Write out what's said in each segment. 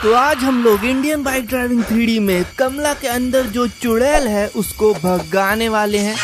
तो आज हम लोग इंडियन बाइक ड्राइविंग 3D में कमला के अंदर जो चुड़ैल है उसको भगाने वाले हैं।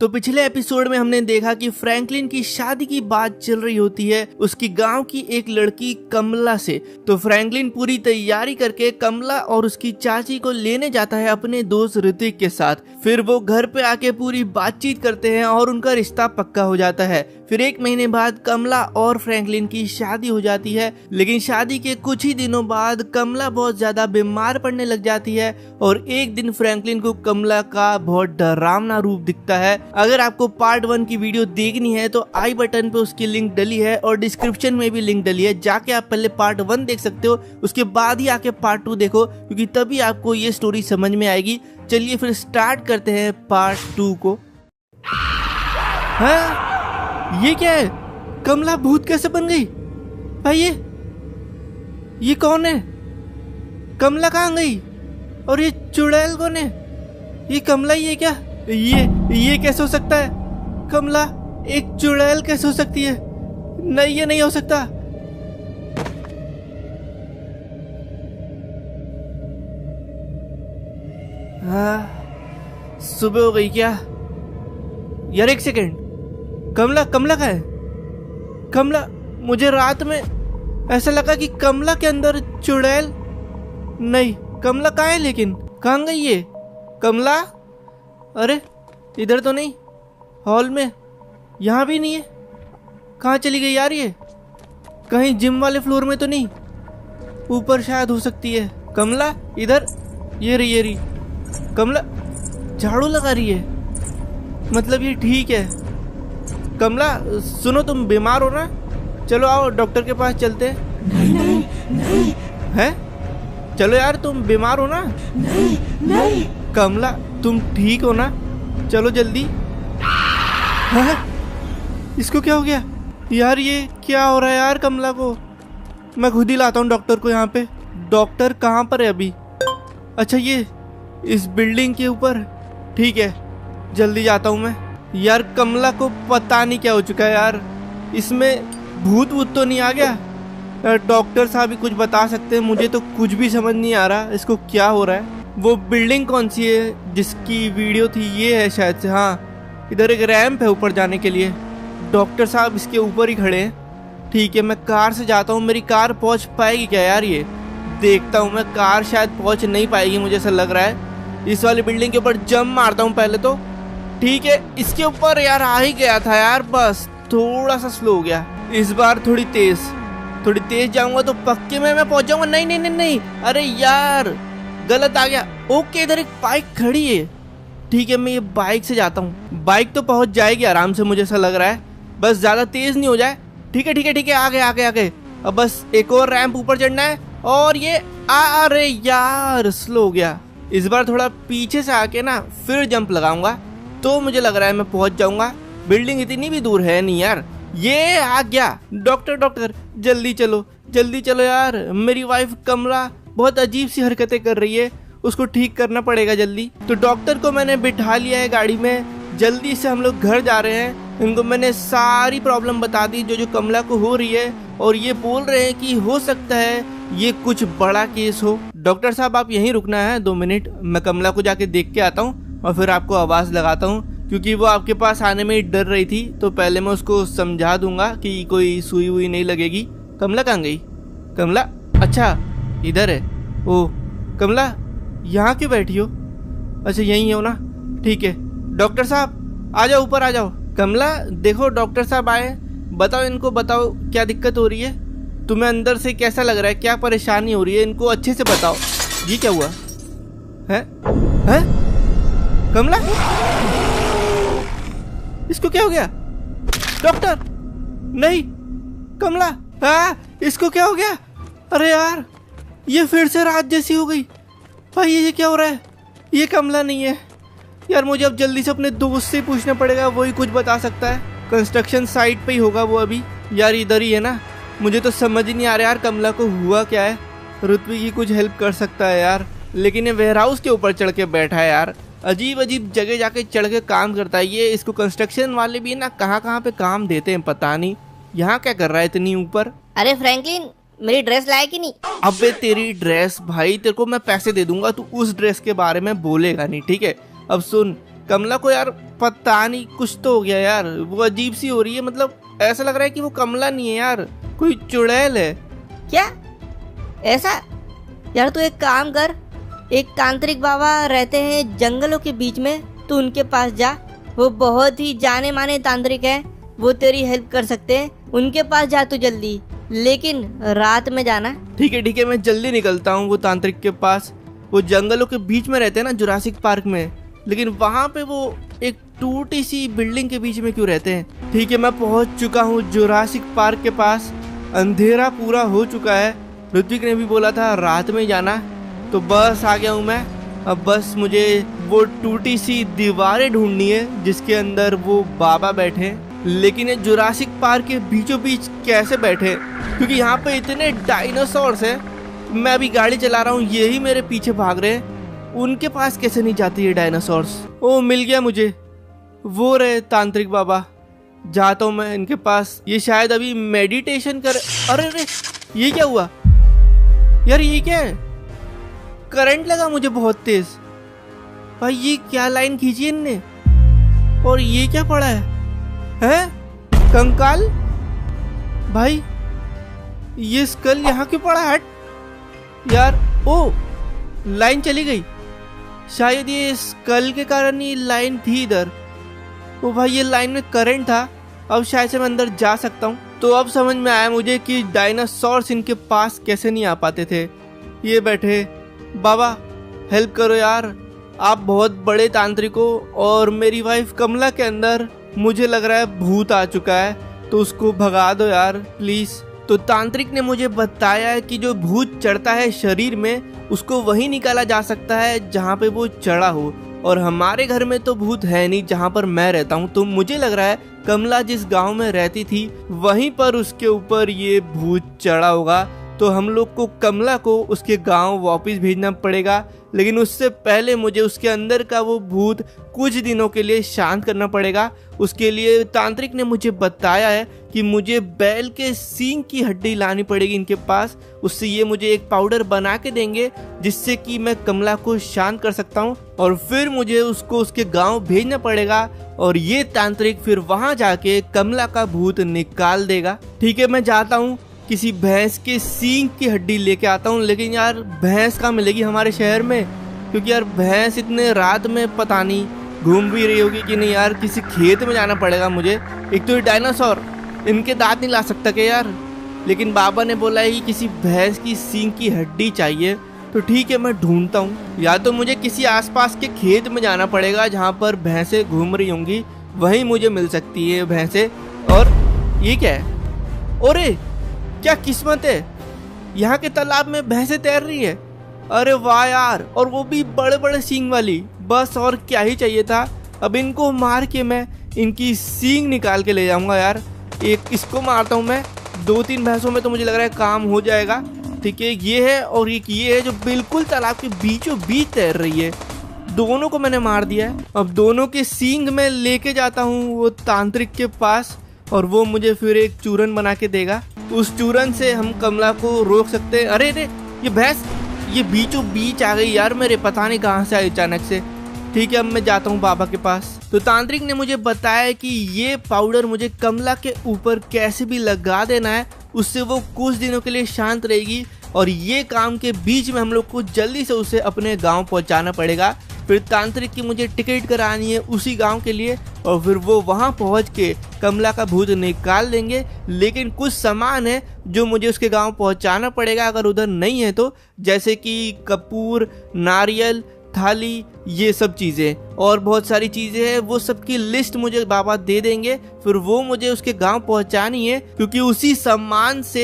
तो पिछले एपिसोड में हमने देखा कि फ्रैंकलिन की शादी की बात चल रही होती है उसकी गांव की एक लड़की कमला से। तो फ्रैंकलिन पूरी तैयारी करके कमला और उसकी चाची को लेने जाता है अपने दोस्त ऋतिक के साथ। फिर वो घर पे आके पूरी बातचीत करते हैं और उनका रिश्ता पक्का हो जाता है। फिर 1 महीने बाद कमला और फ्रैंकलिन की शादी हो जाती है। लेकिन शादी के कुछ ही दिनों बाद कमला बहुत ज्यादा बीमार पड़ने लग जाती है और एक दिन फ्रैंकलिन को कमला का बहुत डरावना रूप दिखता है। अगर आपको पार्ट 1 की वीडियो देखनी है तो आई बटन पे उसकी लिंक डली है और डिस्क्रिप्शन में भी लिंक डली है, जाके आप पहले पार्ट 1 देख सकते हो, उसके बाद ही आके पार्ट 2 देखो, क्योंकि तभी आपको ये स्टोरी समझ में आएगी। चलिए फिर स्टार्ट करते हैं पार्ट 2 को। हाँ? ये क्या है? कमला भूत कैसे बन गई? भाई ये कौन है? कमला कहाँ गई? और ये चुड़ैल कौन है? ये कमला ही है क्या? ये कैसे हो सकता है? कमला एक चुड़ैल कैसे हो सकती है? नहीं, ये नहीं हो सकता। हाँ, सुबह हो गई क्या? यार 1 सेकेंड, कमला कहाँ है? कमला, मुझे रात में ऐसा लगा कि कमला के अंदर चुड़ैल। नहीं, कमला कहाँ है? लेकिन कहाँ गई ये कमला? अरे इधर तो नहीं, हॉल में, यहाँ भी नहीं है। कहाँ चली गई यार ये? कहीं जिम वाले फ्लोर में तो नहीं? ऊपर शायद हो सकती है। कमला इधर, ये रही कमला झाड़ू लगा रही है, मतलब ये ठीक है। कमला सुनो, तुम बीमार हो ना? चलो आओ डॉक्टर के पास चलते हैं। नहीं। है? चलो यार, तुम बीमार हो ना? नहीं। कमला तुम ठीक हो ना? चलो जल्दी। है? इसको क्या हो गया यार? ये क्या हो रहा है यार कमला को? मैं खुद ही लाता हूँ डॉक्टर को यहाँ पे। डॉक्टर कहाँ पर है अभी? अच्छा, ये इस बिल्डिंग के ऊपर। ठीक है, जल्दी जाता हूँ मैं। यार कमला को पता नहीं क्या हो चुका है यार, इसमें भूत तो नहीं आ गया? डॉक्टर साहब भी कुछ बता सकते हैं? मुझे तो कुछ भी समझ नहीं आ रहा इसको क्या हो रहा है। वो बिल्डिंग कौन सी है जिसकी वीडियो थी? ये है शायद से। हाँ, इधर एक रैंप है ऊपर जाने के लिए। डॉक्टर साहब इसके ऊपर ही खड़े हैं। ठीक है, मैं कार से जाता हूँ। मेरी कार पहुँच पाएगी क्या यार? ये देखता हूँ मैं। कार शायद पहुँच नहीं पाएगी, मुझे ऐसा लग रहा है। इस वाली बिल्डिंग के ऊपर जंप मारता हूँ पहले तो। ठीक है, इसके ऊपर यार आ ही गया था यार, बस थोड़ा सा स्लो हो गया। इस बार थोड़ी तेज जाऊंगा तो पक्के में मैं पहुंच जाऊंगा। नहीं, अरे यार गलत आ गया। ओके, इधर एक बाइक खड़ी है। ठीक है, मैं ये बाइक से जाता हूँ। बाइक तो पहुंच जाएगी आराम से, मुझे ऐसा लग रहा है, बस ज्यादा तेज नहीं हो जाए। ठीक है, आ गए। अब बस एक और रैंप ऊपर चढ़ना है और ये अरे यार स्लो हो गया। इस बार थोड़ा पीछे से आके ना फिर जंप लगाऊंगा तो मुझे लग रहा है मैं पहुंच जाऊंगा। बिल्डिंग इतनी भी दूर है नहीं यार। ये आ गया। डॉक्टर जल्दी चलो यार, मेरी वाइफ कमला बहुत अजीब सी हरकतें कर रही है, उसको ठीक करना पड़ेगा जल्दी। तो डॉक्टर को मैंने बिठा लिया है गाड़ी में, जल्दी से हम लोग घर जा रहे हैं। इनको मैंने सारी प्रॉब्लम बता दी जो कमला को हो रही है, और ये बोल रहे हैं कि हो सकता है ये कुछ बड़ा केस हो। डॉक्टर साहब आप यहीं रुकना है 2 मिनट, मैं कमला को जाके देख के आता हूँ और फिर आपको आवाज़ लगाता हूँ, क्योंकि वो आपके पास आने में ही डर रही थी। तो पहले मैं उसको समझा दूंगा कि कोई सुई हुई नहीं लगेगी। कमला कहाँ गई? कमला, अच्छा इधर है। ओ कमला, यहाँ क्यों बैठी हो? अच्छा यहीं हो ना? ठीक है, डॉक्टर साहब आ जाओ, ऊपर आ जाओ। कमला देखो, डॉक्टर साहब आए, बताओ इनको, बताओ क्या दिक्कत हो रही है? तुम्हें अंदर से कैसा लग रहा है? क्या परेशानी हो रही है? इनको अच्छे से बताओ। ये क्या हुआ है? कमला, इसको क्या हो गया? डॉक्टर, नहीं कमला, इसको क्या हो गया? अरे यार ये फिर से रात जैसी हो गई। भाई ये क्या हो रहा है? ये कमला नहीं है यार। मुझे अब जल्दी से अपने दोस्त से पूछना पड़ेगा, वही कुछ बता सकता है। कंस्ट्रक्शन साइट पे ही होगा वो अभी। यार इधर ही है ना? मुझे तो समझ ही नहीं आ रहा यार कमला को हुआ क्या है। ऋत्विक ही कुछ हेल्प कर सकता है यार, लेकिन ये वेयरहाउस के ऊपर चढ़ के बैठा है यार। अजीब अजीब जगह जाके चढ़ के काम करता है ये। इसको कंस्ट्रक्शन वाले भी ना कहाँ पे काम देते हैं पता नहीं। यहाँ क्या कर रहा है इतनी ऊपर? अरे फ्रैंकलिन, मेरी ड्रेस लाए कि नहीं? अबे तेरी ड्रेस भाई, तेरे को मैं पैसे दे दूंगा, तू उस ड्रेस के बारे में बोलेगा नहीं, ठीक है? अब सुन, कमला को यार पता नहीं कुछ तो हो गया यार, वो अजीब सी हो रही है। मतलब ऐसा लग रहा है कि वो कमला नहीं है यार, कोई चुड़ैल है। क्या ऐसा? यार तू एक काम कर, एक तांत्रिक बाबा रहते हैं जंगलों के बीच में, तू उनके पास जा। वो बहुत ही जाने माने तांत्रिक हैं, वो तेरी हेल्प कर सकते हैं। उनके पास जा तू जल्दी, लेकिन रात में जाना। ठीक है, मैं जल्दी निकलता हूँ वो तांत्रिक के पास। वो जंगलों के बीच में रहते हैं ना, जुरासिक पार्क में, लेकिन वहाँ पे वो एक टूटी सी बिल्डिंग के बीच में क्यों रहते हैं? ठीक है, मैं पहुँच चुका हूँ जुरासिक पार्क के पास। अंधेरा पूरा हो चुका है। ऋत्विक ने भी बोला था रात में जाना, तो बस आ गया हूँ मैं। अब बस मुझे वो टूटी सी दीवारें ढूंढनी है जिसके अंदर वो बाबा बैठे। लेकिन ये जुरासिक पार्क के बीचों बीच कैसे बैठे? क्योंकि यहाँ पे इतने डायनासोर्स हैं। मैं अभी गाड़ी चला रहा हूँ, यही मेरे पीछे भाग रहे हैं। उनके पास कैसे नहीं जाती ये डायनासोर्स? ओ मिल गया मुझे, वो रहे तांत्रिक बाबा। जाता हूँ मैं इनके पास। ये शायद अभी मेडिटेशन कर। अरे अरे, ये क्या हुआ यार? ये क्या है? करंट लगा मुझे बहुत तेज। भाई ये क्या लाइन खींची इनने? और ये क्या पड़ा है? हैं? कंकाल? भाई ये स्कल यहाँ क्यों पड़ा? हट यार। ओ लाइन चली गई, शायद ये स्कल के कारण ये लाइन थी इधर। ओ भाई ये लाइन में करंट था, अब शायद से मैं अंदर जा सकता हूँ। तो अब समझ में आया मुझे कि डायनासोर्स इनके पास कैसे नहीं आ पाते थे। ये बैठे, बाबा हेल्प करो यार, आप बहुत बड़े तांत्रिक हो और मेरी वाइफ कमला के अंदर मुझे लग रहा है भूत आ चुका है, तो उसको भगा दो यार प्लीज। तो तांत्रिक ने मुझे बताया है कि जो भूत चढ़ता है शरीर में, उसको वही निकाला जा सकता है जहाँ पे वो चढ़ा हो। और हमारे घर में तो भूत है नहीं जहाँ पर मैं रहता हूँ, तो मुझे लग रहा है कमला जिस गांव में रहती थी वहीं पर उसके ऊपर ये भूत चढ़ा होगा। तो हम लोग को कमला को उसके गांव वापस भेजना पड़ेगा, लेकिन उससे पहले मुझे उसके अंदर का वो भूत कुछ दिनों के लिए शांत करना पड़ेगा। उसके लिए तांत्रिक ने मुझे बताया है कि मुझे बैल के सींग की हड्डी लानी पड़ेगी इनके पास। उससे ये मुझे एक पाउडर बना के देंगे जिससे कि मैं कमला को शांत कर सकता हूँ, और फिर मुझे उसको उसके गांव भेजना पड़ेगा और ये तांत्रिक फिर वहां जाके कमला का भूत निकाल देगा। ठीक है, मैं जाता हूँ, किसी भैंस के सींग की हड्डी लेके आता हूँ। लेकिन यार भैंस कहाँ मिलेगी हमारे शहर में? क्योंकि यार भैंस इतने रात में पता नहीं घूम भी रही होगी कि नहीं यार। किसी खेत में जाना पड़ेगा मुझे। एक तो ये डायनासोर, इनके दांत नहीं ला सकता क्या यार? लेकिन बाबा ने बोला है कि किसी भैंस की सींग की हड्डी चाहिए, तो ठीक है मैं ढूंढता हूँ। या तो मुझे किसी आसपास के खेत में जाना पड़ेगा जहाँ पर भैंसें घूम रही होंगी, वहीं मुझे मिल सकती है भैंसें। और ये क्या है? अरे क्या किस्मत है, यहाँ के तालाब में भैंसें तैर रही है। अरे वाह यार, और वो भी बड़े बड़े सींग वाली। बस और क्या ही चाहिए था। अब इनको मार के मैं इनकी सींग निकाल के ले जाऊंगा यार। एक इसको मारता हूँ मैं, 2-3 भैंसों में तो मुझे लग रहा है काम हो जाएगा। ठीक है, ये है और एक ये है जो बिल्कुल तालाब के बीचों बीच तैर रही है। दोनों को मैंने मार दिया है। अब दोनों के सींग में लेके जाता हूँ वो तांत्रिक के पास, और वो मुझे फिर एक चूरन बना के देगा। उस चूरन से हम कमला को रोक सकते हैं। अरे अरे, ये भैंस ये बीचों बीच आ गई यार मेरे, पता नहीं कहाँ से आई अचानक से। ठीक है, अब मैं जाता हूँ बाबा के पास। तो तांत्रिक ने मुझे बताया कि ये पाउडर मुझे कमला के ऊपर कैसे भी लगा देना है, उससे वो कुछ दिनों के लिए शांत रहेगी। और ये काम के बीच में हम लोग को जल्दी से उसे अपने गांव पहुंचाना पड़ेगा। फिर तांत्रिक की मुझे टिकट करानी है उसी गांव के लिए, और फिर वो वहां पहुंच के कमला का भूत निकाल देंगे। लेकिन कुछ सामान है जो मुझे उसके गांव पहुंचाना पड़ेगा अगर उधर नहीं है तो, जैसे कि कपूर, नारियल, थाली, ये सब चीज़ें और बहुत सारी चीज़ें हैं। वो सब की लिस्ट मुझे बाबा दे देंगे, फिर वो मुझे उसके गांव पहुंचानी है, क्योंकि उसी सामान से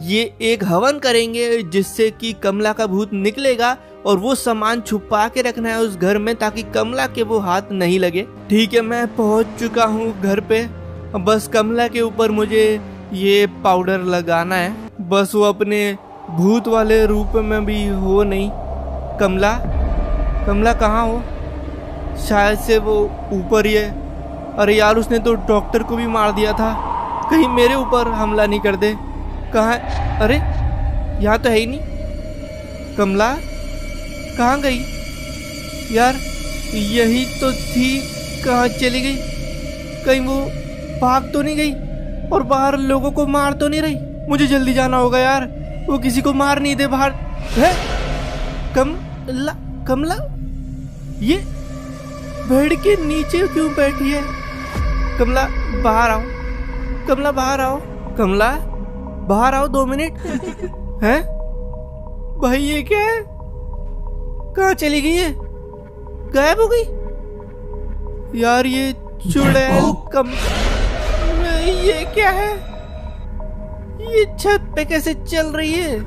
ये एक हवन करेंगे जिससे कि कमला का भूत निकलेगा। और वो सामान छुपा के रखना है उस घर में ताकि कमला के वो हाथ नहीं लगे। ठीक है, मैं पहुंच चुका हूँ घर पे। बस कमला के ऊपर मुझे ये पाउडर लगाना है, बस वो अपने भूत वाले रूप में भी हो नहीं। कमला कमला कहाँ हो? शायद से वो ऊपर ही है। अरे यार, उसने तो डॉक्टर को भी मार दिया था। कहीं मेरे ऊपर हमला नहीं कर दे। कहाँ है? अरे यहाँ तो है ही नहीं। कमला कहाँ गई यार? यही तो थी, कहाँ चली गई? कहीं वो भाग तो नहीं गई और बाहर लोगों को मार तो नहीं रही? मुझे जल्दी जाना होगा यार, वो किसी को मार नहीं दे बाहर। है कमला? कमला ये बेड के नीचे क्यों बैठी है? कमला बाहर आओ, कमला बाहर आओ, कमला बाहर आओ 2 मिनट। हैं भाई ये क्या है? कहाँ चली गई है? गायब हो गई यार ये चुड़ैल। ये क्या है? ये छत पे कैसे चल रही है?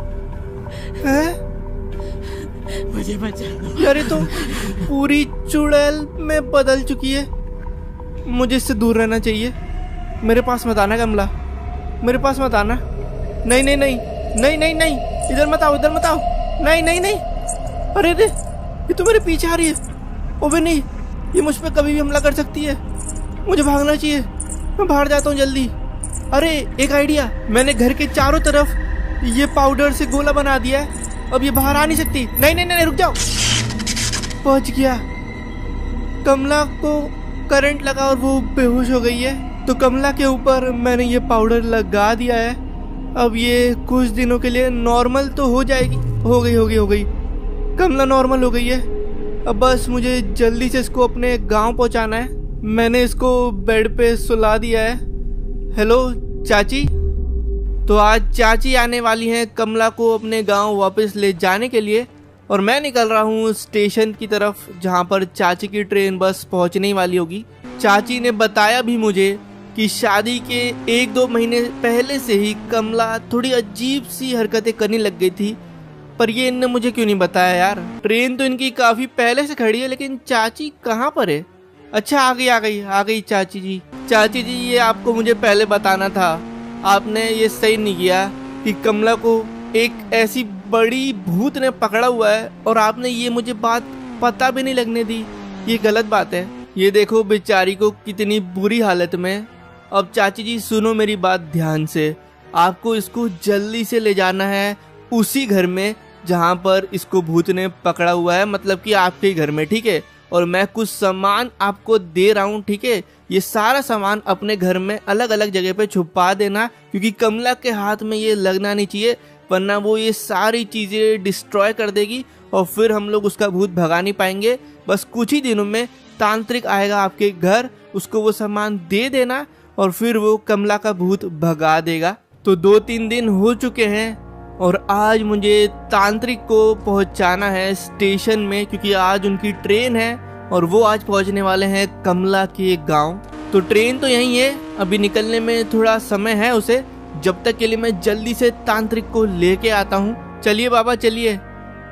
हैं? मुझे बचा लो यार ये तो पूरी चुड़ैल में बदल चुकी है। मुझे इससे दूर रहना चाहिए। मेरे पास मत आना कमला, मेरे पास मत आना। नहीं नहीं नहीं नहीं नहीं नहीं, इधर मत आओ, इधर मत आओ। नहीं नहीं नहीं, अरे रे ये तो मेरे पीछे आ रही है। ओबे नहीं, ये मुझ पे कभी भी हमला कर सकती है। मुझे भागना चाहिए, मैं बाहर जाता हूँ जल्दी। अरे एक आइडिया, मैंने घर के चारों तरफ ये पाउडर से गोला बना दिया है, अब ये बाहर आ नहीं सकती। नहीं नहीं नहीं रुक जाओ। पहुंच गया। कमला को करंट लगा और वो बेहोश हो गई है। तो कमला के ऊपर मैंने ये पाउडर लगा दिया है। अब ये कुछ दिनों के लिए नॉर्मल तो हो जाएगी। हो गई कमला नॉर्मल हो गई है। अब बस मुझे जल्दी से इसको अपने गांव पहुंचाना है। मैंने इसको बेड पे सुला दिया है। हेलो चाची। तो आज चाची आने वाली हैं कमला को अपने गांव वापस ले जाने के लिए, और मैं निकल रहा हूँ स्टेशन की तरफ जहाँ पर चाची की ट्रेन बस पहुँचने ही वाली होगी। चाची ने बताया भी मुझे कि शादी के 1-2 महीने पहले से ही कमला थोड़ी अजीब सी हरकतें करने लग गई थी, पर ये इनने मुझे क्यों नहीं बताया यार। ट्रेन तो इनकी काफी पहले से खड़ी है, लेकिन चाची कहाँ पर है? अच्छा आ गई चाची जी। चाची जी ये आपको मुझे पहले बताना था, आपने ये सही नहीं किया कि कमला को एक ऐसी बड़ी भूत ने पकड़ा हुआ है और आपने ये मुझे बात पता भी नहीं लगने दी। ये गलत बात है। ये देखो बेचारी को कितनी बुरी हालत में। अब चाची जी सुनो मेरी बात ध्यान से, आपको इसको जल्दी से ले जाना है उसी घर में जहाँ पर इसको भूत ने पकड़ा हुआ है, मतलब कि आपके घर में, ठीक है। और मैं कुछ सामान आपको दे रहा हूँ, ठीक है। ये सारा सामान अपने घर में अलग अलग जगह पे छुपा देना, क्योंकि कमला के हाथ में ये लगना नहीं चाहिए, वरना वो ये सारी चीजें डिस्ट्रॉय कर देगी और फिर हम लोग उसका भूत भगा नहीं पाएंगे। बस कुछ ही दिनों में तांत्रिक आएगा आपके घर, उसको वो सामान दे देना और फिर वो कमला का भूत भगा देगा। तो 2-3 दिन हो चुके हैं और आज मुझे तांत्रिक को पहुंचाना है स्टेशन में, क्योंकि आज उनकी ट्रेन है और वो आज पहुंचने वाले हैं कमला के गांव। तो ट्रेन तो यहीं है, अभी निकलने में थोड़ा समय है उसे। जब तक के लिए मैं जल्दी से तांत्रिक को लेके आता हूँ। चलिए बाबा चलिए,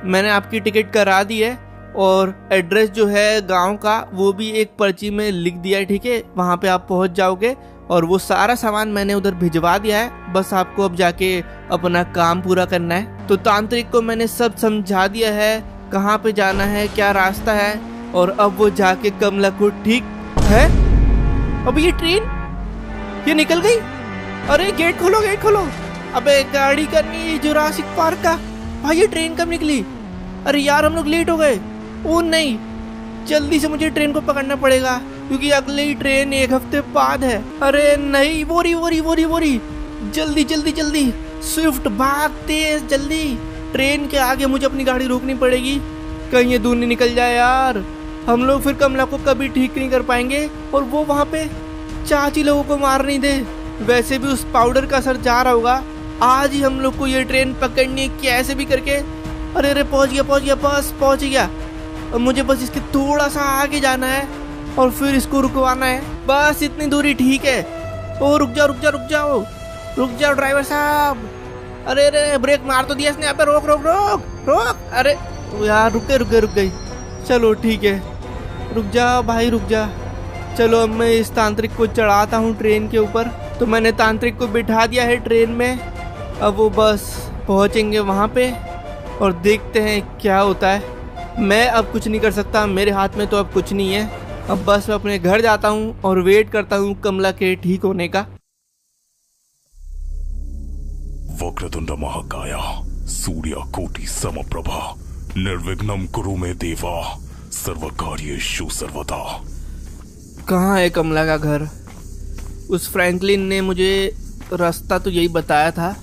मैंने आपकी टिकट करा दी है और एड्रेस जो है गांव का वो भी एक पर्ची में लिख दिया है, ठीक है। वहाँ पे आप पहुँच जाओगे और वो सारा सामान मैंने उधर भिजवा दिया है, बस आपको अब जाके अपना काम पूरा करना है। तो तांत्रिक को मैंने सब समझा दिया है, कहाँ पे जाना है, क्या रास्ता है, और अब वो जाके कमला को ठीक है। अब ये ट्रेन ये निकल गई। अरे गेट खोलो, गेट खोलो। अबे गाड़ी करनी है जुरासिक पार्क का। भाई ये ट्रेन कब निकली? अरे यार हम लोग लेट हो गए। ओ नहीं, जल्दी से मुझे ट्रेन को पकड़ना पड़ेगा, क्योंकि अगली ट्रेन 1 हफ्ते बाद है। अरे नहीं, बोरी जल्दी जल्दी जल्दी, स्विफ्ट भाग तेज जल्दी। ट्रेन के आगे मुझे अपनी गाड़ी रोकनी पड़ेगी, कहीं ये दूर नहीं निकल जाए यार। हम लोग फिर कमला को कभी ठीक नहीं कर पाएंगे और वो वहाँ पे चाची लोगों को मार नहीं दे। वैसे भी उस पाउडर का असर जा रहा होगा। आज ही हम लोग को ये ट्रेन पकड़नी है कैसे भी करके। अरे पहुँच गया, बस पहुँच गया। अब मुझे बस इसके थोड़ा सा आगे जाना है और फिर इसको रुकवाना है, बस इतनी दूरी ठीक है। ओ रुक जाओ ड्राइवर साहब। अरे ब्रेक मार तो दिया इसने, यहाँ पे रोक। अरे यार रुक गई। चलो ठीक है, रुक जा भाई रुक जा। चलो अब मैं इस तांत्रिक को चढ़ाता हूँ ट्रेन के ऊपर। तो मैंने तांत्रिक को बिठा दिया है ट्रेन में। अब वो बस पहुँचेंगे वहाँ पे और देखते हैं क्या होता है। मैं अब कुछ नहीं कर सकता, मेरे हाथ में तो अब कुछ नहीं है। अब बस मैं अपने घर जाता हूँ और वेट करता हूँ कमला के ठीक होने का। वक्रतुंड महाकाय सूर्यकोटि समप्रभा निर्विघ्नं कुरु मे देवा सर्वकार्येषु सर्वदा। कहाँ है कमला का घर? उस फ्रैंकलिन ने मुझे रास्ता तो यही बताया था।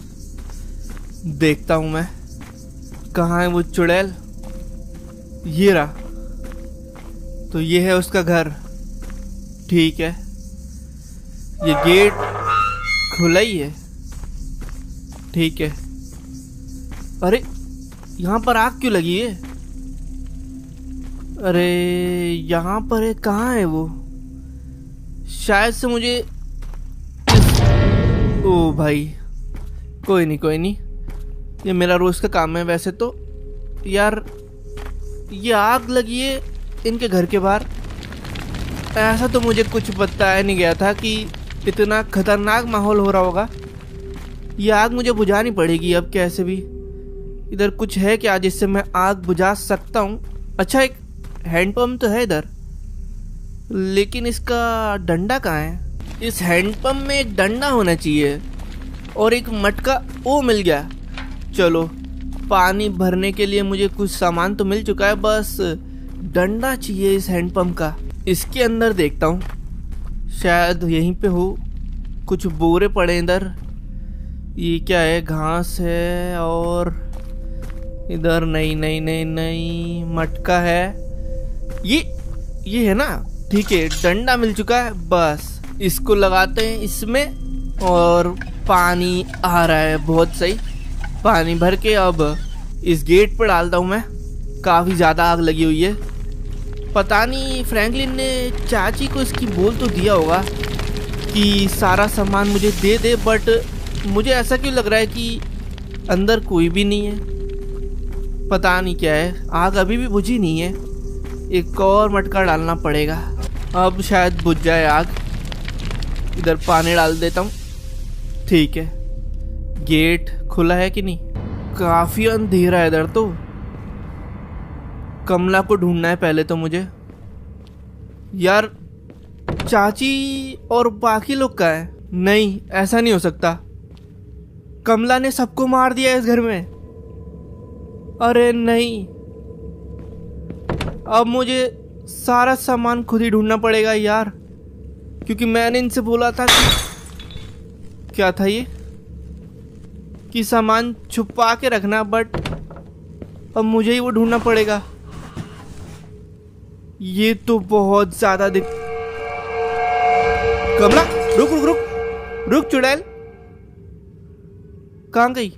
देखता हूँ मैं कहाँ है वो चुड़ैल। ये रहा, तो ये है उसका घर। ठीक है, ये गेट खुला ही है। ठीक है। अरे यहाँ पर आग क्यों लगी है? अरे यहाँ पर है, कहाँ है वो? शायद से मुझे ओ भाई, कोई नहीं, ये मेरा रोज का काम है वैसे तो। यार ये आग लगी है इनके घर के बाहर। ऐसा तो मुझे कुछ बताया नहीं गया था कि इतना खतरनाक माहौल हो रहा होगा। ये आग मुझे बुझानी पड़ेगी अब कैसे भी। इधर कुछ है क्या जिससे मैं आग बुझा सकता हूँ? अच्छा, एक हैंडपम्प तो है इधर, लेकिन इसका डंडा कहाँ है? इस हैंडपम्प में एक डंडा होना चाहिए और एक मटका। वो मिल गया। चलो, पानी भरने के लिए मुझे कुछ सामान तो मिल चुका है, बस डंडा चाहिए इस हैंडपम्प का। इसके अंदर देखता हूँ, शायद यहीं पे हो। कुछ बोरे पड़े इधर। ये क्या है? घास है। और इधर नहीं, मटका है। ये है ना? ठीक है, डंडा मिल चुका है। बस इसको लगाते हैं इसमें और पानी आ रहा है। बहुत सही। पानी भर के अब इस गेट पर डालता हूँ मैं। काफ़ी ज़्यादा आग लगी हुई है। पता नहीं फ्रैंकलिन ने चाची को इसकी बोल तो दिया होगा कि सारा सामान मुझे दे दे, बट मुझे ऐसा क्यों लग रहा है कि अंदर कोई भी नहीं है। पता नहीं क्या है। आग अभी भी बुझी नहीं है। एक और मटका डालना पड़ेगा, अब शायद बुझ जाए आग। इधर पानी डाल देता हूँ। ठीक है, गेट खुला है कि नहीं? काफी अंधेरा है इधर तो। कमला को ढूंढना है पहले तो मुझे। यार चाची और बाकी लोग कहाँ हैं? नहीं, ऐसा नहीं हो सकता। कमला ने सबको मार दिया इस घर में। अरे नहीं, अब मुझे सारा सामान खुद ही ढूंढना पड़ेगा यार, क्योंकि मैंने इनसे बोला था कि क्या था ये कि सामान छुपा के रखना, बट अब मुझे ही वो ढूंढना पड़ेगा। ये तो बहुत ज्यादा कमला, रुक रुक रुक रुक, चुड़ैल कहाँ गई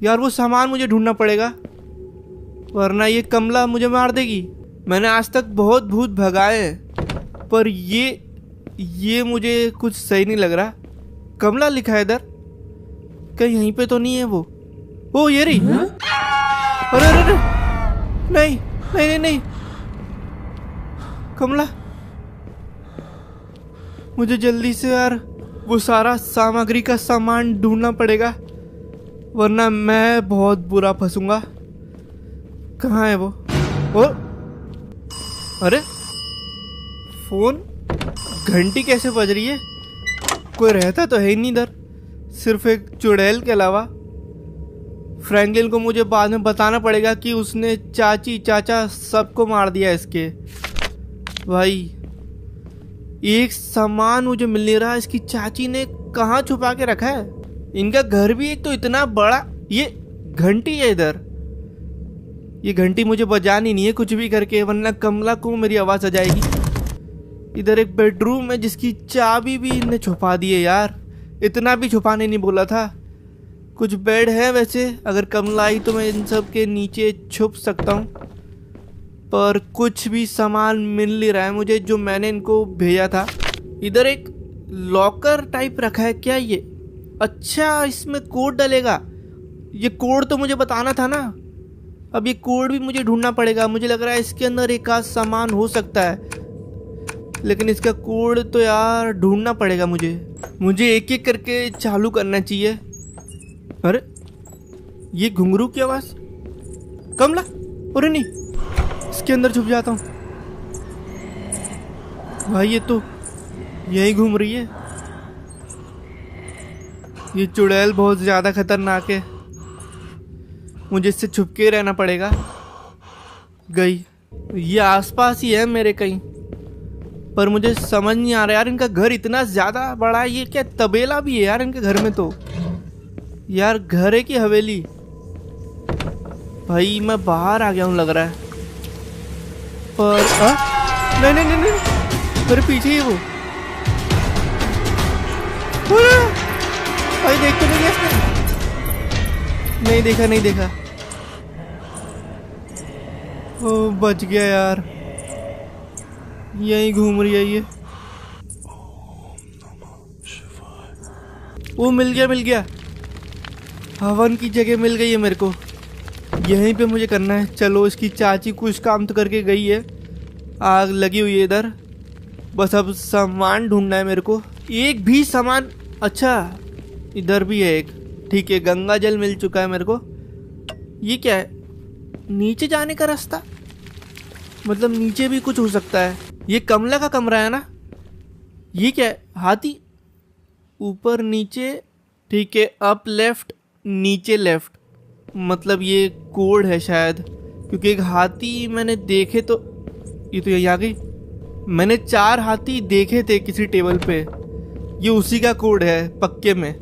यार? वो सामान मुझे ढूंढना पड़ेगा, वरना ये कमला मुझे मार देगी। मैंने आज तक बहुत भूत भगाए हैं, पर ये मुझे कुछ सही नहीं लग रहा। कमला लिखा है इधर, कहीं यहीं पे तो नहीं है वो? ओ ये रही। अरे अरे अरे, नहीं नहीं नहीं नहीं, कमला मुझे जल्दी से यार वो सारा सामग्री का सामान ढूंढना पड़ेगा, वरना मैं बहुत बुरा फंसूंगा। कहाँ है वो? ओ अरे फोन, घंटी कैसे बज रही है? कोई रहता तो है ही नहीं इधर, सिर्फ एक चुड़ैल के अलावा। फ्रैंकलिन को मुझे बाद में बताना पड़ेगा कि उसने चाची चाचा सबको मार दिया इसके। भाई एक सामान मुझे मिल नहीं रहा, इसकी चाची ने कहाँ छुपा के रखा है? इनका घर भी एक तो इतना बड़ा। ये घंटी है इधर, ये घंटी मुझे बजानी नहीं है कुछ भी करके, वरना कमला को मेरी आवाज आ जाएगी। इधर एक बेडरूम है जिसकी चाबी भी इनने छुपा दी है यार, इतना भी छुपाने नहीं बोला था। कुछ बेड है वैसे, अगर कमला आई तो मैं इन सब के नीचे छुप सकता हूँ, पर कुछ भी सामान मिल नहीं रहा है मुझे जो मैंने इनको भेजा था। इधर एक लॉकर टाइप रखा है क्या ये? अच्छा, इसमें कोड डलेगा। ये कोड तो मुझे बताना था ना। अब ये कोड भी मुझे ढूंढना पड़ेगा। मुझे लग रहा है इसके अंदर एक आध सामान हो सकता है, लेकिन इसका कोड तो यार ढूंढना पड़ेगा मुझे एक एक करके चालू करना चाहिए। अरे ये घुंघरू की आवाज, कमला, अरे नहीं, इसके अंदर छुप जाता हूँ। भाई ये तो यही घूम रही है। ये चुड़ैल बहुत ज्यादा खतरनाक है, मुझे इससे छुप के रहना पड़ेगा। गई, ये आसपास ही है मेरे कहीं, पर मुझे समझ नहीं आ रहा यार, इनका घर इतना ज्यादा बड़ा है, ये क्या तबेला भी है यार इनके घर में? तो यार घर है कि हवेली? भाई मैं बाहर आ गया हूँ लग रहा है, पर नहीं नहीं नहीं नहीं, मेरे पीछे ही वो। भाई देख तो नहीं गया इसने? नहीं देखा, नहीं देखा। ओ बच गया यार, यहीं घूम रही है ये। वो मिल गया, मिल गया, हवन की जगह मिल गई है मेरे को, यहीं पे मुझे करना है। चलो, इसकी चाची कुछ काम तो करके गई है, आग लगी हुई है इधर, बस अब सामान ढूंढना है मेरे को। एक भी सामान, अच्छा इधर भी है एक, ठीक है, गंगा जल मिल चुका है मेरे को। ये क्या है, नीचे जाने का रास्ता? मतलब नीचे भी कुछ हो सकता है। ये कमला का कमरा है ना? ये क्या है, हाथी? ऊपर नीचे, ठीक है, अप लेफ्ट, नीचे लेफ्ट, मतलब ये कोड है शायद, क्योंकि एक हाथी मैंने देखे तो, ये तो यही आ गई। मैंने 4 हाथी देखे थे किसी टेबल पे, ये उसी का कोड है पक्के में।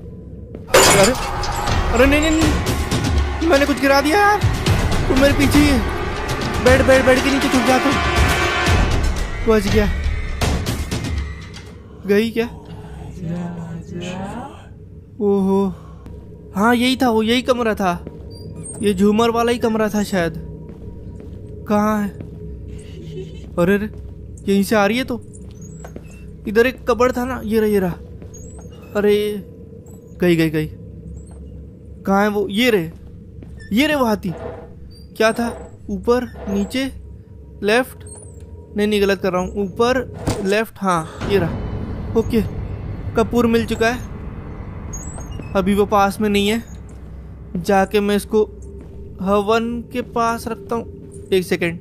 अरे अरे नहीं नहीं नहीं, मैंने कुछ गिरा दिया यार, तू मेरे पीछे ही है। बेड के नीचे छुप जा तू। बच गया। गई क्या? ओहो, हाँ यही था वो, यही कमरा था, ये झूमर वाला ही कमरा था शायद। कहाँ है? अरे रे, यहीं से आ रही है तो। इधर एक कबर्ड था ना, ये रहा ये रहा। अरे गई गई गई, कहाँ है वो? ये रे वो हाथी। क्या था? ऊपर नीचे लेफ्ट, नहीं गलत कर रहा हूँ, ऊपर लेफ्ट, हाँ ये रहा। ओके, कपूर मिल चुका है, अभी वो पास में नहीं है, जाके मैं इसको हवन के पास रखता हूँ। 1 सेकेंड,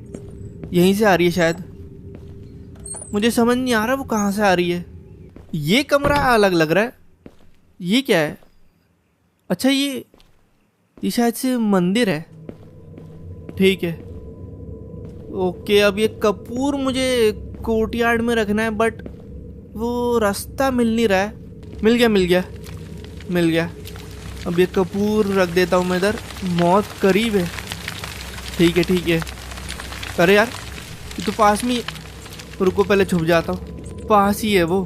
यहीं से आ रही है शायद, मुझे समझ नहीं आ रहा वो कहाँ से आ रही है। ये कमरा अलग लग रहा है, ये क्या है? अच्छा ये शायद से मंदिर है, ठीक है। ओके, अब ये कपूर मुझे कोर्टयार्ड में रखना है, बट वो रास्ता मिल नहीं रहा है। मिल गया। अब ये कपूर रख देता हूँ मैं इधर, मौत करीब है। ठीक है। अरे यार, ये तो पास में, रुको पहले छुप जाता हूँ, पास ही है वो।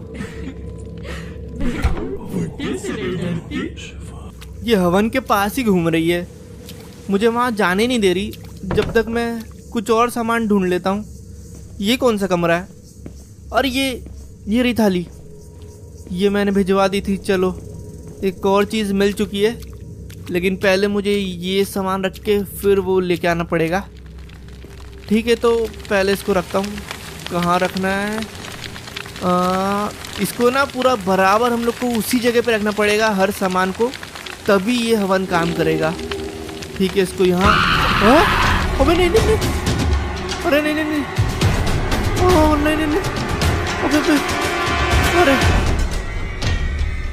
ये हवन के पास ही घूम रही है, मुझे वहाँ जाने नहीं दे रही जब तक मैं कुछ और सामान ढूंढ लेता हूँ। ये कौन सा कमरा है? और ये रही थाली, ये मैंने भिजवा दी थी। चलो, एक और चीज़ मिल चुकी है, लेकिन पहले मुझे ये सामान रख के फिर वो लेके आना पड़ेगा। ठीक है, तो पहले इसको रखता हूँ। कहाँ रखना है? इसको ना पूरा बराबर हम लोग को उसी जगह पे रखना पड़ेगा, हर सामान को, तभी ये हवन काम करेगा। ठीक है, इसको यहाँ, अबे नहीं, अरे नहीं, ओह नहीं, अरे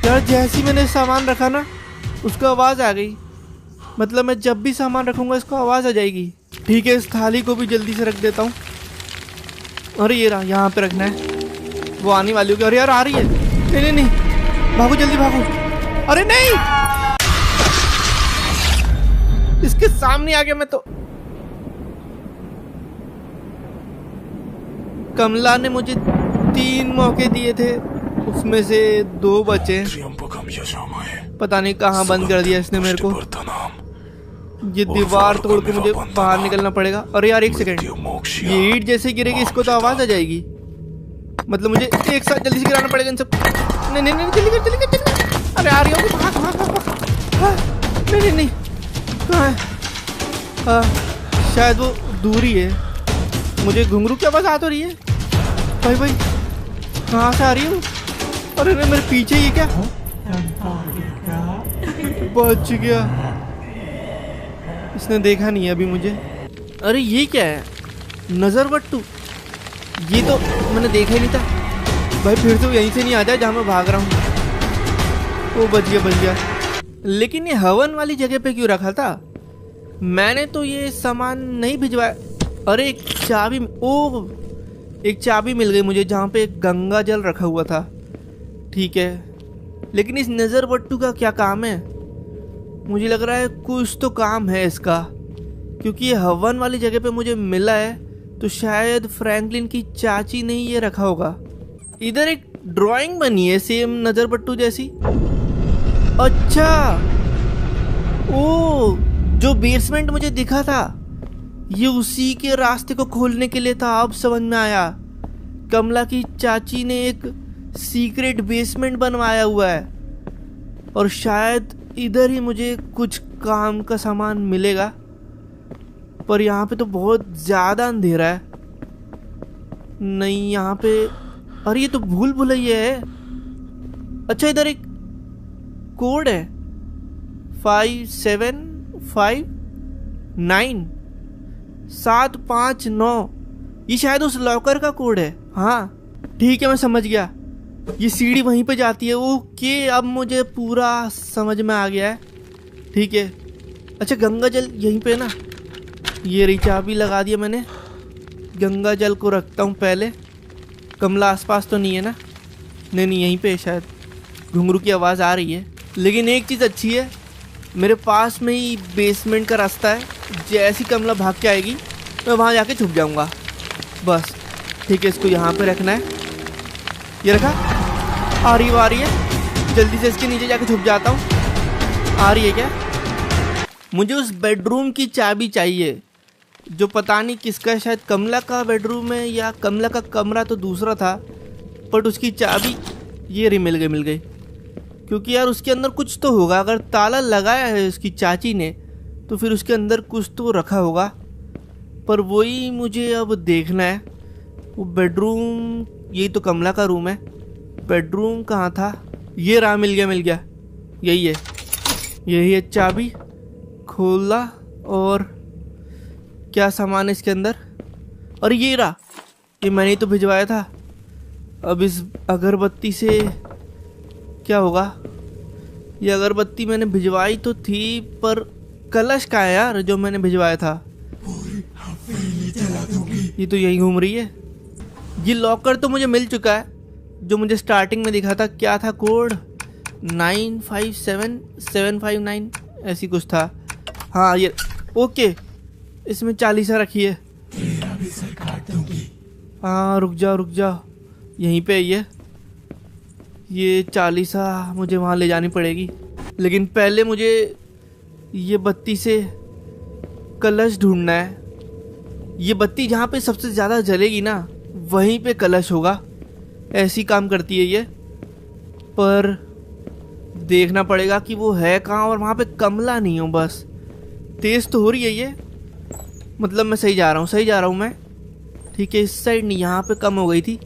यार, जैसी मैंने सामान रखा ना, उसको आवाज़ आ गई। मतलब मैं जब भी सामान रखूँगा इसको आवाज़ आ जाएगी। ठीक है, इस थाली को भी जल्दी से रख देता हूँ। अरे ये रहा, यहाँ पे रखना है, वो आने वाली होगी। अरे यार आ रही है, नहीं, भागो जल्दी भागो। अरे नहीं, इसके सामने आ गया मैं तो। कमला ने मुझे 3 मौके दिए थे, उसमें से 2 बचे। पता नहीं कहाँ बंद कर दिया इसने मेरे को। ये दीवार तोड़ के मुझे बाहर निकलना पड़ेगा। अरे यार 1 सेकेंड, ये ईंट जैसे गिरेगी इसको तो आवाज आ जाएगी, मतलब मुझे एक साथ जल्दी से गिराना पड़ेगा इन सब। नहीं जल्दी कर। अरे आ रही हो, नहीं कहाँ है? शायद वो दूरी है, मुझे घुंघरू की आवाज आ तो रही है। भाई कहाँ से आ रही हो? अरे नहीं, मेरे पीछे ही क्या? बच गया, इसने देखा नहीं है अभी मुझे। अरे ये क्या है? नजरबट्टू, ये तो मैंने देखा ही नहीं था। भाई फिर से यहीं से नहीं आ जाए जहाँ मैं भाग रहा हूँ। वो बच गया। लेकिन ये हवन वाली जगह पे क्यों रखा था? मैंने तो ये सामान नहीं भिजवाया। अरे एक चाबी, ओ एक चाबी मिल गई मुझे जहाँ पे एक गंगा जल रखा हुआ था। ठीक है, लेकिन इस नज़र बट्टू का क्या काम है? मुझे लग रहा है कुछ तो काम है इसका, क्योंकि ये हवन वाली जगह पे मुझे मिला है, तो शायद फ्रैंकलिन की चाची ने ही ये रखा होगा। इधर एक ड्राइंग बनी है सेम नज़र बट्टू जैसी। अच्छा, ओ जो बेसमेंट मुझे दिखा था ये उसी के रास्ते को खोलने के लिए था। अब समझ में आया, कमला की चाची ने एक सीक्रेट बेसमेंट बनवाया हुआ है और शायद इधर ही मुझे कुछ काम का सामान मिलेगा। पर यहाँ पे तो बहुत ज़्यादा अंधेरा है। नहीं, यहाँ पे, अरे ये तो भूल भुलैया है। अच्छा, इधर एक कोड है 5759 ये शायद उस लॉकर का कोड है। हाँ ठीक है, मैं समझ गया। ये सीढ़ी वहीं पे जाती है। ओके, अब मुझे पूरा समझ में आ गया है। ठीक है, अच्छा गंगा जल यहीं पे ना, ये रही चाबी लगा दिया मैंने। गंगा जल को रखता हूँ पहले। कमला आसपास तो नहीं है ना? नहीं, यहीं पे शायद। घुंघरू की आवाज़ आ रही है। लेकिन एक चीज़ अच्छी है, मेरे पास में ही बेसमेंट का रास्ता है। जैसी कमला भाग के आएगी मैं वहाँ जाके छुप जाऊँगा बस। ठीक है, इसको यहाँ पे रखना है। ये रखा। आ रही है, जल्दी से इसके नीचे जाके छुप जाता हूँ। आ रही है क्या? मुझे उस बेडरूम की चाबी चाहिए जो पता नहीं किसका है, शायद कमला का बेडरूम है या कमला का कमरा तो दूसरा था, बट उसकी चाबी ये रही, मिल गई। क्योंकि यार उसके अंदर कुछ तो होगा। अगर ताला लगाया है उसकी चाची ने तो फिर उसके अंदर कुछ तो रखा होगा। पर वही मुझे अब देखना है। वो बेडरूम, यही तो कमला का रूम है। बेडरूम कहाँ था? ये रहा, मिल गया। यही है चाबी। खोला और क्या सामान है इसके अंदर? और ये रहा, ये मैंने तो भिजवाया था। अब इस अगरबत्ती से क्या होगा? ये अगरबत्ती मैंने भिजवाई तो थी, पर कलश का है यार जो मैंने भिजवाया था। ये तो यही घूम रही है। ये लॉकर तो मुझे मिल चुका है जो मुझे स्टार्टिंग में दिखा था। क्या था कोड? 957759 ऐसी कुछ था। हाँ ये ओके, इसमें 40 रखी है। हाँ रुक जाओ, यहीं पे ये 40 मुझे वहाँ ले जानी पड़ेगी। लेकिन पहले मुझे ये बत्ती से कलश ढूंढना है। ये बत्ती जहाँ पे सबसे ज़्यादा जलेगी ना, वहीं पे कलश होगा। ऐसी काम करती है ये। पर देखना पड़ेगा कि वो है कहाँ और वहाँ पे कमला नहीं हो। बस तेज़ तो हो रही है ये, मतलब मैं सही जा रहा हूँ मैं। ठीक है, इस साइड नहीं, यहाँ पे कम हो गई थी।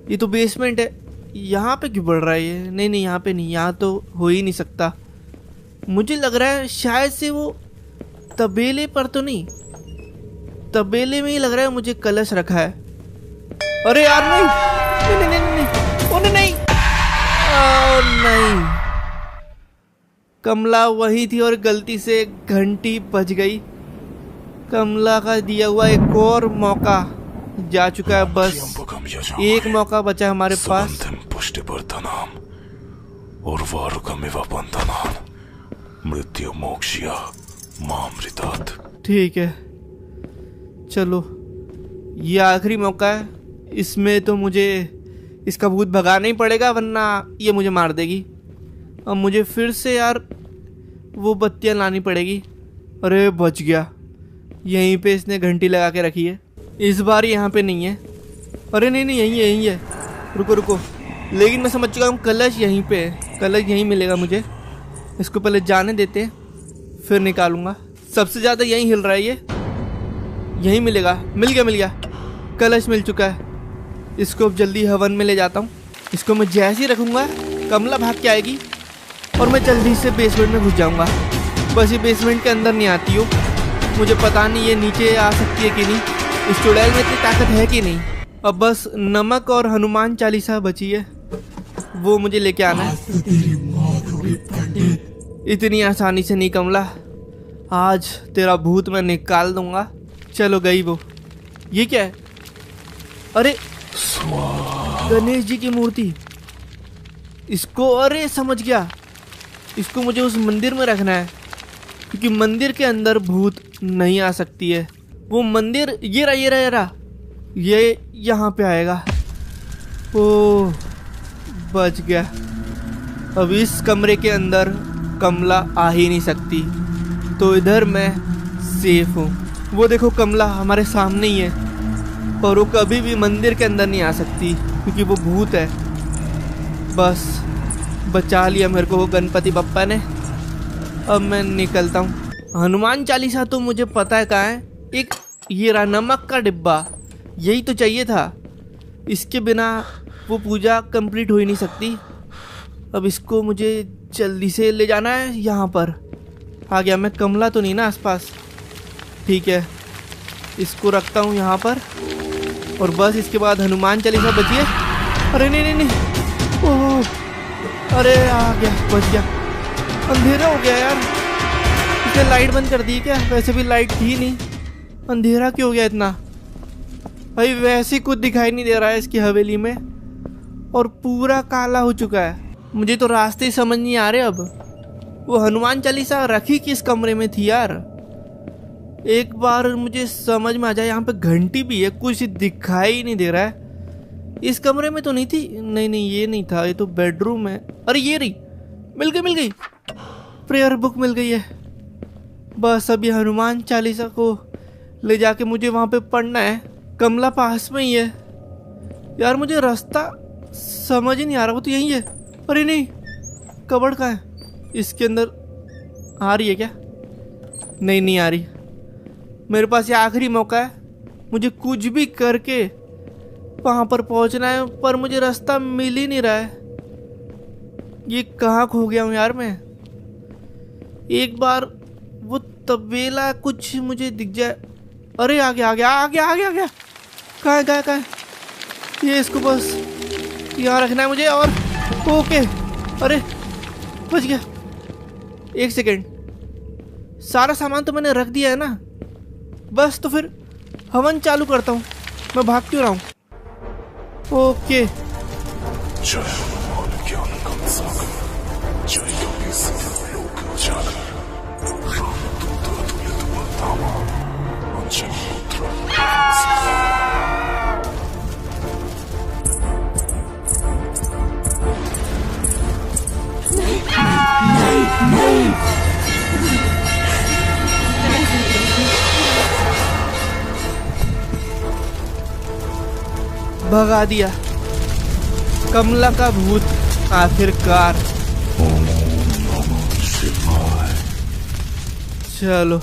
ये तो बेसमेंट है, यहाँ पे क्यों बढ़ रहा है ये? नहीं यहाँ पे नहीं, यहाँ तो हो ही नहीं सकता। मुझे लग रहा है शायद से वो तबेले पर तो नहीं, तबेले में ही लग रहा है मुझे कलश रखा है। अरे यार नहीं। कमला वही थी और गलती से घंटी बज गई। कमला का दिया हुआ एक और मौका जा चुका है। बस एक मौका बचा हमारे पास। ठीक है, चलो ये आखिरी मौका है। इसमें तो मुझे इसका भूत भगाना ही पड़ेगा, वरना ये मुझे मार देगी। अब मुझे फिर से यार वो बत्तियाँ लानी पड़ेगी। अरे बच गया, यहीं पे इसने घंटी लगा के रखी है। इस बार यहाँ पे नहीं है। अरे नहीं यहीं है। रुको, लेकिन मैं समझ चुका हूँ कलश यहीं पे है। कलश यहीं मिलेगा मुझे। इसको पहले जाने देते हैं, फिर निकालूंगा। सबसे ज़्यादा यहीं हिल रहा है ये, यहीं मिलेगा। मिल गया, कलश मिल चुका है। इसको अब जल्दी हवन में ले जाता हूँ। इसको मैं जैसे ही रखूँगा कमला भाग के आएगी और मैं जल्दी से बेसमेंट में घुस जाऊँगा। बस ये बेसमेंट के अंदर नहीं आती हो। मुझे पता नहीं ये नीचे आ सकती है कि नहीं, इस चुड़ैल में इतनी ताकत है कि नहीं। अब बस नमक और हनुमान चालीसा बची है, वो मुझे लेके आना है। इतनी आसानी से नहीं कमला, आज तेरा भूत मैं निकाल दूंगा। चलो गई वो। ये क्या है? अरे गणेश जी की मूर्ति। इसको, अरे समझ गया, इसको मुझे उस मंदिर में रखना है, क्योंकि मंदिर के अंदर भूत नहीं आ सकती है। वो मंदिर ये रहा, ये यहाँ पे आएगा। ओह बच गया। अब इस कमरे के अंदर कमला आ ही नहीं सकती, तो इधर मैं सेफ हूँ। वो देखो कमला हमारे सामने ही है, और वो कभी भी मंदिर के अंदर नहीं आ सकती क्योंकि वो भूत है। बस बचा लिया मेरे को वो गणपति बप्पा ने। अब मैं निकलता हूँ। हनुमान चालीसा तो मुझे पता है कहाँ है। एक ये रहा नमक का डिब्बा, यही तो चाहिए था। इसके बिना वो पूजा कंप्लीट हो ही नहीं सकती। अब इसको मुझे जल्दी से ले जाना है। यहाँ पर आ गया मैं। कमला तो नहीं ना आसपास? ठीक है, इसको रखता हूँ यहाँ पर, और बस इसके बाद हनुमान चालीसा बचिए। अरे नहीं नहीं नहीं, ओह अरे आ गया, बच गया। अंधेरा हो गया यार, इसने लाइट बंद कर दी क्या? वैसे भी लाइट थी नहीं, अंधेरा क्यों हो गया इतना? भाई वैसे कुछ दिखाई नहीं दे रहा है इसकी हवेली में, और पूरा काला हो चुका है। मुझे तो रास्ते समझ नहीं आ रहे अब। वो हनुमान चालीसा रखी किस कमरे में थी यार? एक बार मुझे समझ में आ जाए। यहाँ पे घंटी भी है, कुछ दिखाई नहीं दे रहा है। इस कमरे में तो नहीं थी। नहीं नहीं ये नहीं था, ये तो बेडरूम है। अरे ये रही, मिल गई प्रेयर बुक मिल गई है। बस अभी हनुमान चालीसा को ले जाके मुझे वहाँ पे पढ़ना है। कमला पास में ही है यार, मुझे रास्ता समझ ही नहीं आ रहा। वो तो यही है। अरे नहीं, कबर्ड कहाँ है? इसके अंदर आ रही है क्या? नहीं नहीं आ रही। मेरे पास ये आखिरी मौका है, मुझे कुछ भी करके वहाँ पर पहुँचना है, पर मुझे रास्ता मिल ही नहीं रहा है। ये कहाँ खो गया हूँ यार मैं? एक बार वो तबेला कुछ मुझे दिख जाए। अरे आ गया। कहाँ है? ये इसको बस यहाँ रखना है मुझे, और ओके। अरे बच गया। एक सेकेंड, सारा सामान तो मैंने रख दिया है ना? बस तो फिर हवन चालू करता हूँ। मैं भाग क्यों रहा हूँ? ओके। जय हनुमान ज्ञान कम सागर, जय कपीस लोक उजागर, रामदूत अतुलित बलधामा, अंजनी पुत्र नहीं। भगा दिया कमला का भूत आखिरकार। ओम नमः शिवाय। चलो